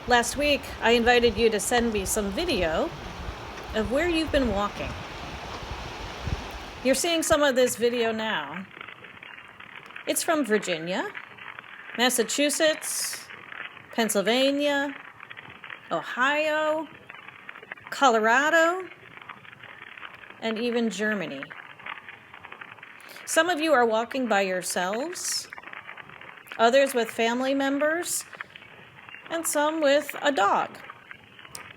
Last week, I invited you to send me some video of where you've been walking. You're seeing some of this video now. It's from Virginia, Massachusetts, Pennsylvania, Ohio, Colorado, and even Germany. Some of you are walking by yourselves, others with family members, and some with a dog,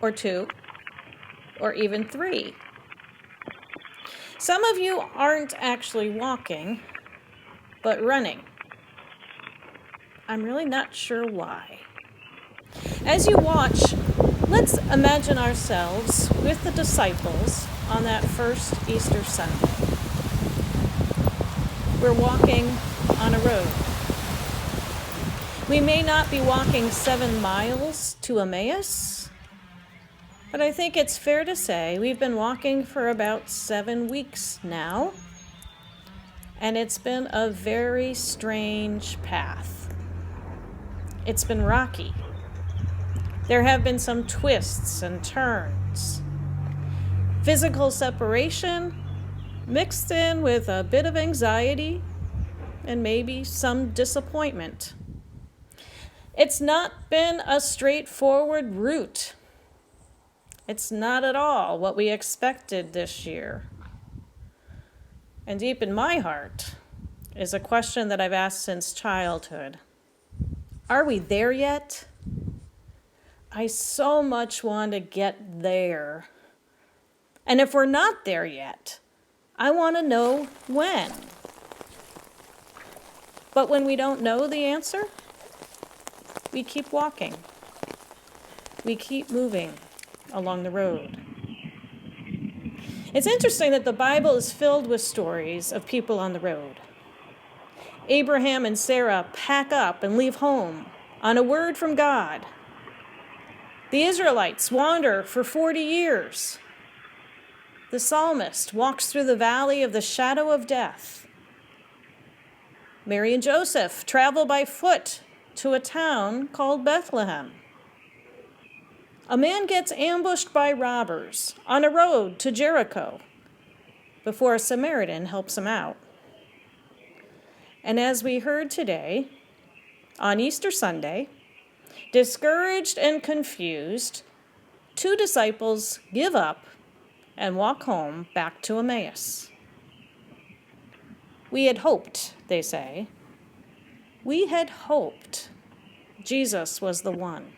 or two, or even three. Some of you aren't actually walking, but running. I'm really not sure why. As you watch, let's imagine ourselves with the disciples on that first Easter Sunday. We're walking on a road. We may not be walking 7 miles to Emmaus, but I think it's fair to say we've been walking for about 7 weeks now, and it's been a very strange path. It's been rocky. There have been some twists and turns. Physical separation mixed in with a bit of anxiety and maybe some disappointment. It's not been a straightforward route. It's not at all what we expected this year. And deep in my heart is a question that I've asked since childhood. Are we there yet? I so much want to get there. And if we're not there yet, I want to know when. But when we don't know the answer, we keep walking. We keep moving along the road. It's interesting that the Bible is filled with stories of people on the road. Abraham and Sarah pack up and leave home on a word from God. The Israelites wander for 40 years. The psalmist walks through the valley of the shadow of death. Mary and Joseph travel by foot to a town called Bethlehem. A man gets ambushed by robbers on a road to Jericho before a Samaritan helps him out. And as we heard today, on Easter Sunday, discouraged and confused, 2 disciples give up and walk home back to Emmaus. We had hoped, they say. We had hoped Jesus was the one.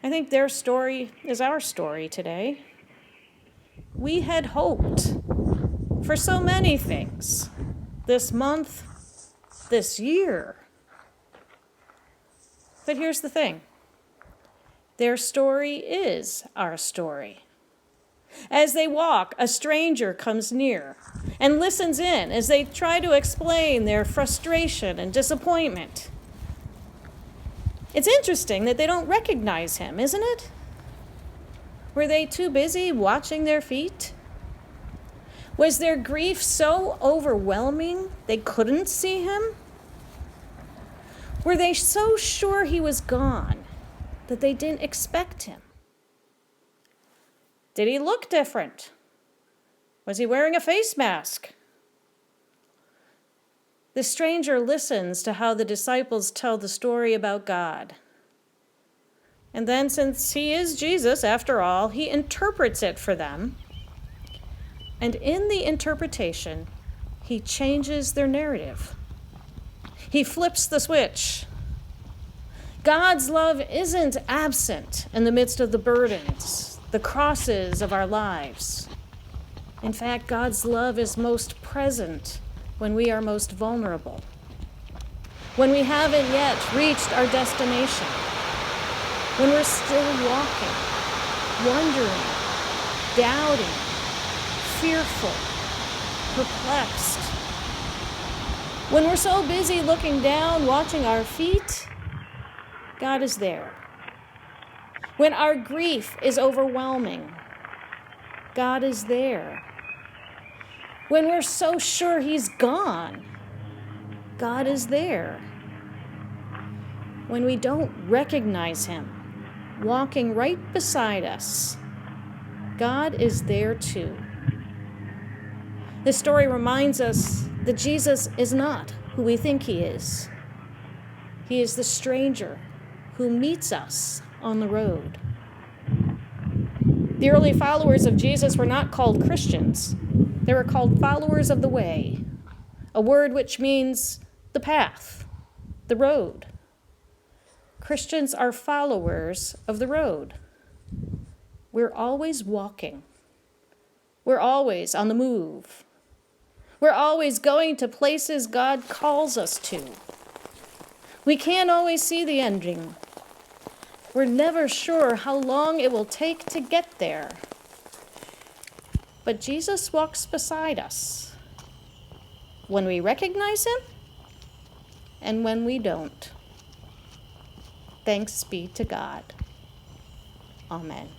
I think their story is our story today. We had hoped for so many things this month, this year. But here's the thing. Their story is our story. As they walk, a stranger comes near and listens in as they try to explain their frustration and disappointment. It's interesting that they don't recognize him, isn't it? Were they too busy watching their feet? Was their grief so overwhelming they couldn't see him? Were they so sure he was gone that they didn't expect him? Did he look different? Was he wearing a face mask? The stranger listens to how the disciples tell the story about God. And then, since he is Jesus, after all, he interprets it for them. And in the interpretation, he changes their narrative. He flips the switch. God's love isn't absent in the midst of the burdens, the crosses of our lives. In fact, God's love is most present when we are most vulnerable, when we haven't yet reached our destination, when we're still walking, wondering, doubting, fearful, perplexed. When we're so busy looking down, watching our feet, God is there. When our grief is overwhelming, God is there. When we're so sure he's gone, God is there. when we don't recognize him walking right beside us, God is there too. This story reminds us that Jesus is not who we think he is. He is the stranger who meets us on the road. The early followers of Jesus were not called Christians. They were called followers of the way, a word which means the path, the road. Christians are followers of the road. We're always walking. We're always on the move. We're always going to places God calls us to. We can't always see the ending. We're never sure how long it will take to get there. But Jesus walks beside us when we recognize him and when we don't. Thanks be to God. Amen.